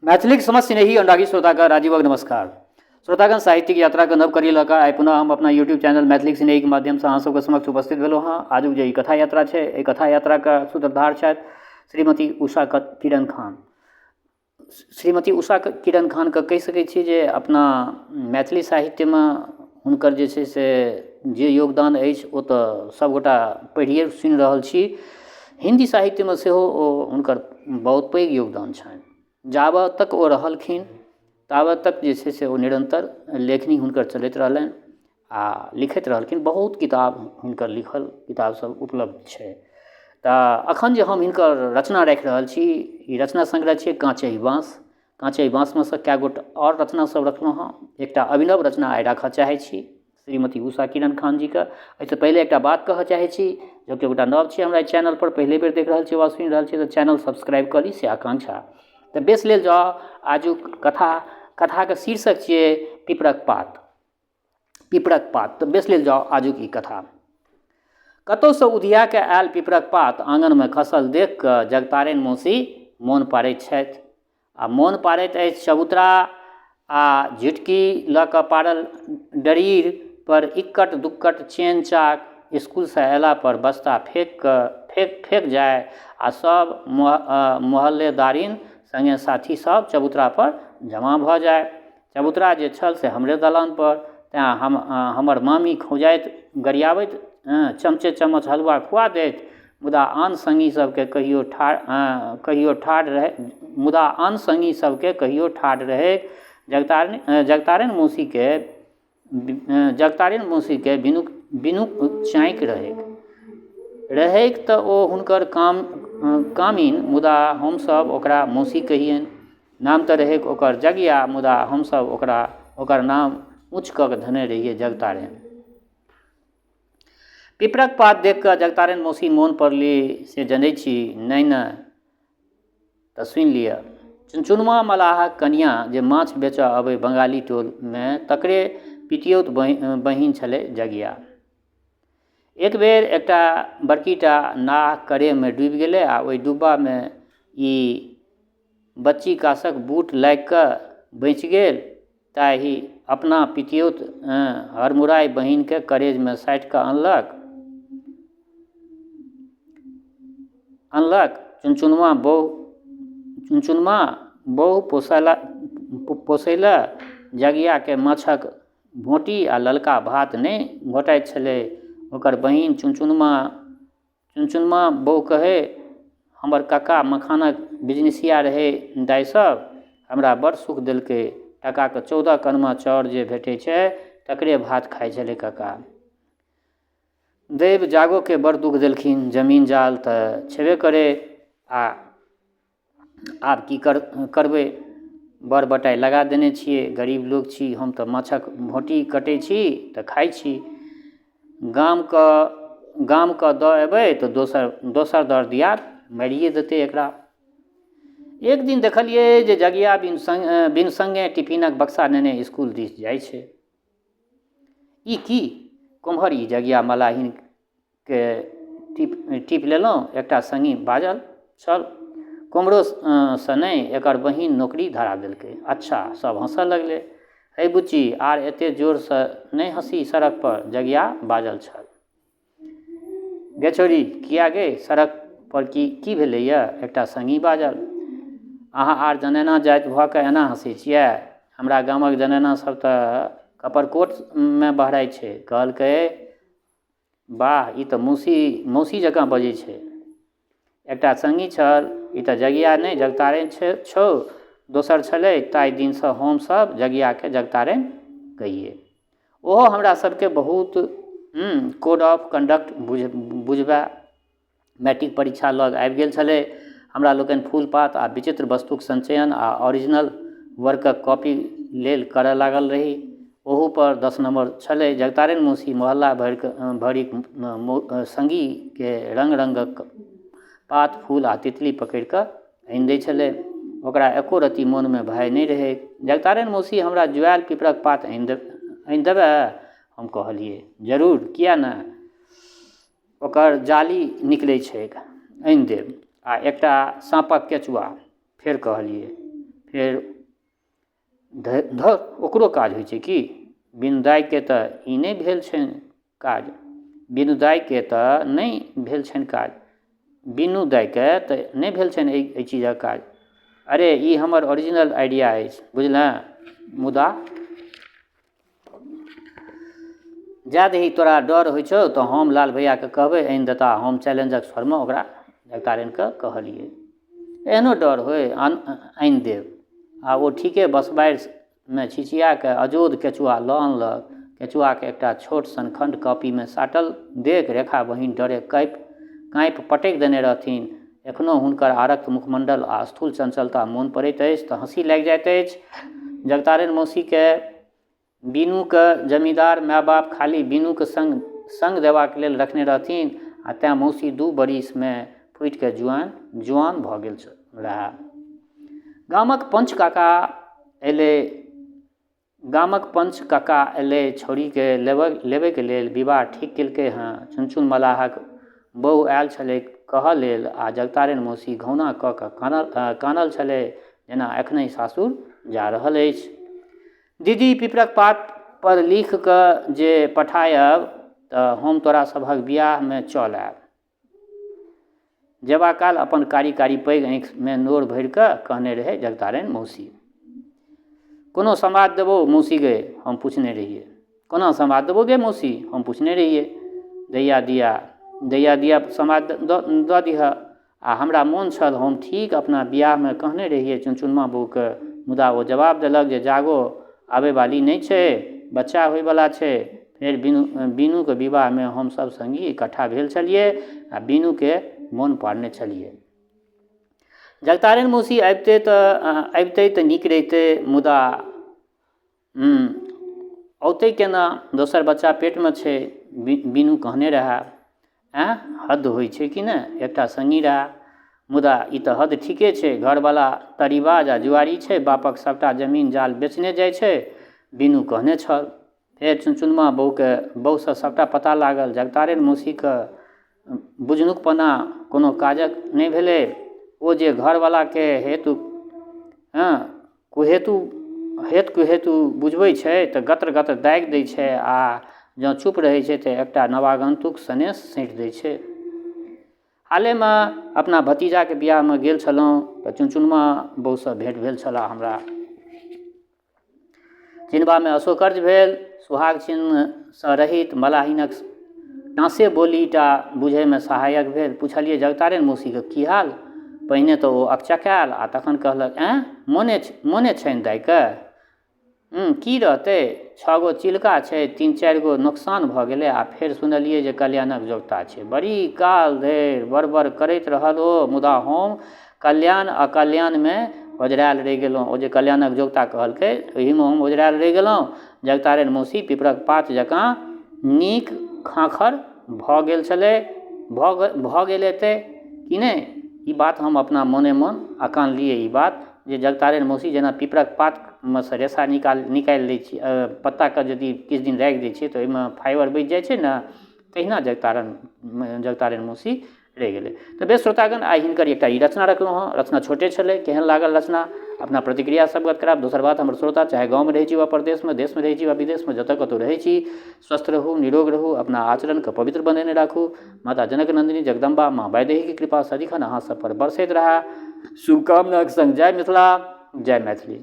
मैथिलीक समस्त स्नेही अनुरागी श्रोतागण राजीवक नमस्कार। श्रोतागण साहित्यिक यात्रा के नव करी लऽ कऽ आइ पुनः हम अपना यूट्यूब चैनल मैथिलीक स्नेही के माध्यम से अहाँ सबके समक्ष उपस्थित भेलहुँ हँ। आजुक जे ई कथा यात्रा छै, एहि कथा यात्रा के सूत्रधार छथि श्रीमती उषा किरण खान। श्रीमती उषा किरण खान के कहि सकै छी जे अपना मैथिली साहित्य में हुनकर जे छै से जे योगदान अछि ओ तऽ सबगोटा पढ़िए सुनि रहल छी। हिंदी साहित्य में सेहो हुनकर बहुत पैघ योगदान छनि। जाबत तक ओ रहलखिन ताबत तक जे छै से ओ निरंतर लेखनी हुनकर चलैत रहलनि आ लिखैत रहलखिन। बहुत किताब हुनकर लिखल किताब सब उपलब्ध छै। तऽ अखन जे हम हिनकर रचना राखि रहल छी, ई रचना संग्रह छै काँचहि बाँस। काँचहि बाँस में से कए गोट और रचना सब रखलहुँ हँ। एकटा अभिनव रचना आइ राखऽ चाहै छी श्रीमती उषा किरण खान जी के। एहिसँ पहिले एकटा बात कहऽ चाहै छी, जब कि गोटा नव छी हमरा चैनल पर, पहले बेर देख रहल छी वा सुनि रहल छी तऽ चैनल सब्सक्राइब कऽ ली से आकांक्षा। तऽ बेस लेल जाउ आजुक कथा के शीर्षक छियै पिपरक पात। पिपरक पात। तऽ बेस लेल जाउ आजुक ई कथा। कतहुसँ उधिया के आयल पिपरक पात, आंगन में खसल देख कऽ जगतारिन मौसी मोन पारैत छथि। आ मोन पारैत अछि चबूतरा आ झिटकी लऽ कऽ पारल डरीर पर इक्कट दुक्कट चेन चाक स्कूल से अयला पर बस्ता फेंक जाय आ सब मोहल्लेदारिन संगे साथी सब चबूतरा पर जमा भऽ जाय। चबूतरा जे छल से हमरे दलान पर, तेँ हमर मामी खौंजाइत गरियाबैत चमचे चम्मच हलवा खुआ दैत। मुदा आन संगी सबके कहियो ठाढ़ रहै जगतारिन मौसी के बिनुक चाँकि रहैक तऽ ओ हुनकर कामिन, मुदा हमसब ओकरा मौसी कहियनि। नाम तऽ रहैक ओकर जगिया, मुदा हमसब ओकर नाम ऊँच कऽ के धने रहिए जगतारिन। पिपरक पात देख कऽ जगतारिन मौसी मोन पड़ली से जनै छी नहि ने, तऽ सुनि लिअ। चुनचुनमा मलाहक कनिया जे माछ बेचऽ अबै बंगाली टोल में, तकरे पितियौत बहिन छलै जगिया। एक बेर एकटा बड़कीटा नाव करे में डूबि गेलै आ ओहि डूबा में ई बच्ची कासक बूट लागि कऽ बचि गेल। ताहि अपना पितियौत हरमुराइ बहिन के करेज में साटि कऽ अनलक। चुनचुनमा बहु पोसैला जगिया के माछक भोटी आ ललका भात नहि घोटाइत छलै। ओकर बहिन चुनचुनमा बहु कहै, हमर काका मखानक बिजनेसिया रहै दाइ सब, हमरा बड़ सुख देलकै। टका के 14 कनमा चाउर जे भेटै छै तकरे भात खाइ छलै काका। दैव जागो के बड़ दुख देलखिन। जमीन जाल तऽ छेबे करे, आब की करबै, बड़ बटाई लगा देने छियै। गरीब लोग छी हम तऽ माछक भोटी कटै छी तऽ खाइ छी। गाम के दऽ एबै तऽ दोसर दर दियाद मारिए देतै एकरा। एक दिन देखलियै जे जगिया बिन संगे टिफिनक बक्सा नेने स्कूल दिस जाइ छै। ई की कुम्हर, ई जगिया मलाहिन के टिप लेलहुँ, एकटा संगी बाजल छल। कुम्हरो सँ नहि, एकर बहिन नौकरी धरा देलकै। अच्छा, सब हँसऽ लगलै। हे बुच्ची, आर एते जोर से नहि हँसी सड़क पर, जगिया बाजल छल। गे छोरी, किया गे, सड़क पर की भेलैया? एकटा संगी बाजल। अहाँ आर जनाना जाति भऽ कऽ एना हँसै छियै? हमरा गामक जनाना सब तऽ कपरकोट में बहराइ छै। कहलकै, वाह, ई तऽ मौसी जकाँ बजै छै। एकटा संगी छल, ई तऽ जगिया नहि जगतारिन छौ। दोसर छलै, ताहि दिनसँ हम सब जगिया के जगतारिन कहिए। ओहो हमरा सबके बहुत कोड ऑफ कंडक्ट बुझबा। मैट्रिक परीक्षा लग आबि गेल छलै। हमरा लोकनि फूल पात आ विचित्र वस्तुक संचयन आ ओरिजिनल वर्कक कॉपी लेल करऽ लागल रही। ओहू पर 10 नंबर छलै। जगतारिन मौसी मोहल्ला भरिक संगी के रंग रंगक पात, फूल आ तितली पकड़ि कऽ आनि दै छलै। ओकरा एको रत्ती मोन में भय नहि रहै। जगतारिन मौसी, हमरा जुआयल पिपरक पात आनि देबै? हम कहलियै, जरूर, किया ने, ओकर जाली निकलै छैक, आनि देब। आ एकटा साँपक केचुआ। फेर फेर धर ओकरो काज होइ छै कि बिनु दाइके तऽ ई नहि भेल छनि काज, बिनु दाइके तऽ नहि भेल छनि काज, बिनु दाइके तऽ नहि भेल छनि एहि चीजक काज। अरे ई हमर ओरिजिनल आइडिया अछि, बुझलँ। मुदा जा दही तोरा डर होइ छौ तऽ हम लाल भैयाके कहबै आनि देता, हम चैलेंजक स्वरमे ओकरा जगतारणके कहलियै। एहनो डर होय आनि देब। आ ओ ठीके बसबारिमे छिछिया कऽ अजोद केचुआ लऽ अनलक। केचुआके एकटा छोट सन खण्ड कॉपीमे साटल देख रेखा बहिन डरे काँपि पटकि देने रहथिन। एखनो हुनकर आरक्त मुखमण्डल आ स्थूल चंचलता मोन पड़ैत अछि तऽ हँसी लागि जाइत अछि। जगतारण मौसीके बीनूके जमींदार माय बाप खाली बीनूके संग देबाक लेल रखने रहथिन, आ तेँ मौसी 2 बरिसमे फुटि कऽ जुआन भऽ गेल रहए। गामक पंच काका एलै छौड़ीके लेबैके लेल। विवाह ठीक केलकै हँ। चुनचुन मलाहक बहू आयल छलै कहऽ लेल, आ जगतारण मौसी घौना कऽ कऽ कानल छलै जेना एखनहि सासुर जा रहल अछि। दीदी पिपरक पात पर लिख कऽ जे पठायब तऽ हम तोरा सभक बियाहमे चल आयब। जेबा काल अपन कारी कारी पैघ आँखिमे नोर भरि कऽ कहने रहै जगतारण मौसी। कोनो समाद देबो मौसी गे, हम पूछने रहिए। कोना समाद देबो गे मौसी, हम पूछने रहिए। दैया दिया समाद दऽ दिहऽ। आ हमरा मोन छल हम ठीक अपना बियाहमे कहने रहिए चुनचुनमा बहूके, मुदा ओ जवाब देलक जे जागो आबैवाली नहि छै, बच्चा होयवला छै। फेर बीनूके विवाहमे हमसभ सङ्गी इकट्ठा भेल छलियै आ बीनूके मोन पारने छलियै। जगतारण मौसी अबितै तऽ नीक रहितै, मुदा औतै केना, दोसर बच्चा पेटमे छै, बीनू कहने रहए। हद होइ छै कि नहि, एकटा सङ्गी रहए। मुदा ई तऽ हद ठीके छै, घरवला तरीबाज आ जुआरी छै, बापक सबटा जमीन जाल बेचने जाइ छै, बीनू कहने छल। फेर चुनचुनमा बहूसँ सबटा पता लागल। जगतारण मौसीके बुझनुकपना कोनो काजक नहि भेलै। ओ जे घरवलाके कुहेतु बुझबै छै तऽ गत्र गत्र दागि दै छै, आ जँ चुप रहै छै तऽ एकटा नवागन्तुक सनेस सैंत दै छै। हालेमे अपना भतीजाके बियाहमे गेल छलहुँ तऽ चुनचुनमा बहूसँ भेँट भेल छलए। हमरा चिन्हबामे अशोकर्ज भेल। सुहाग चिन्हसँ रहित मलाहिनक टाँसे बोलीटा बुझैमे सहायक भेल। पुछलियै जगतारण मौसीके की हाल। पहिने तऽ ओ अकचकायल आ तखन कहलक, मोने छनि दाइके? की रहतै, 6 गो चिलका छै, 3-4 गो नोकसान भऽ गेलै, आ फेर सुनलियै जे कल्याणक जोगता छै। बड़ी काल धरि बड़ करैत रहल ओ, मुदा हम कल्याण अकल्याणमे ओझरायल रहि गेलहुँ। ओ जे कल्याणक जोगता कहलकै ओहिमे हम ओझरायल रहि गेलहुँ। जगतारण मौसी पिपरक पात जकाँ नीक खाँखर भऽ गेल हेतै कि नहि। ई बात हम अपना मोने मोन अकानलियै। ई बात जे जगतारण मौसी जेना पिपरक पातमे सँ रेशा निकालि लै छी, पत्ताके यदि किछु दिन राखि दै छियै तऽ ओहिमे फाइबर बचि जाइ छै ने, तहिना जगतारण मौसी रहि गेलै। तऽ बेस श्रोतागण, आइ हिनकर एकटा ई रचना रखलहुँ हँ। रचना छोटे छलै, केहन लागल रचना अपना प्रतिक्रिया सबगत करायब। दोसर बात, हमर श्रोता चाहे गाँवमे रहै छी वा परदेशमे, देशमे रहै छी वा विदेशमे, जतऽ कतौ रहै छी, स्वस्थ रहू, निरोग रहू, अपना आचरणके पवित्र बनेने राखू। माता जनक नंदिनी जगदम्बा माँ वैदेहीके कृपा सदिखन अहाँ सब पर बरसैत रहए। शुभकामनाक संग जय मिथिला, जय मैथिली।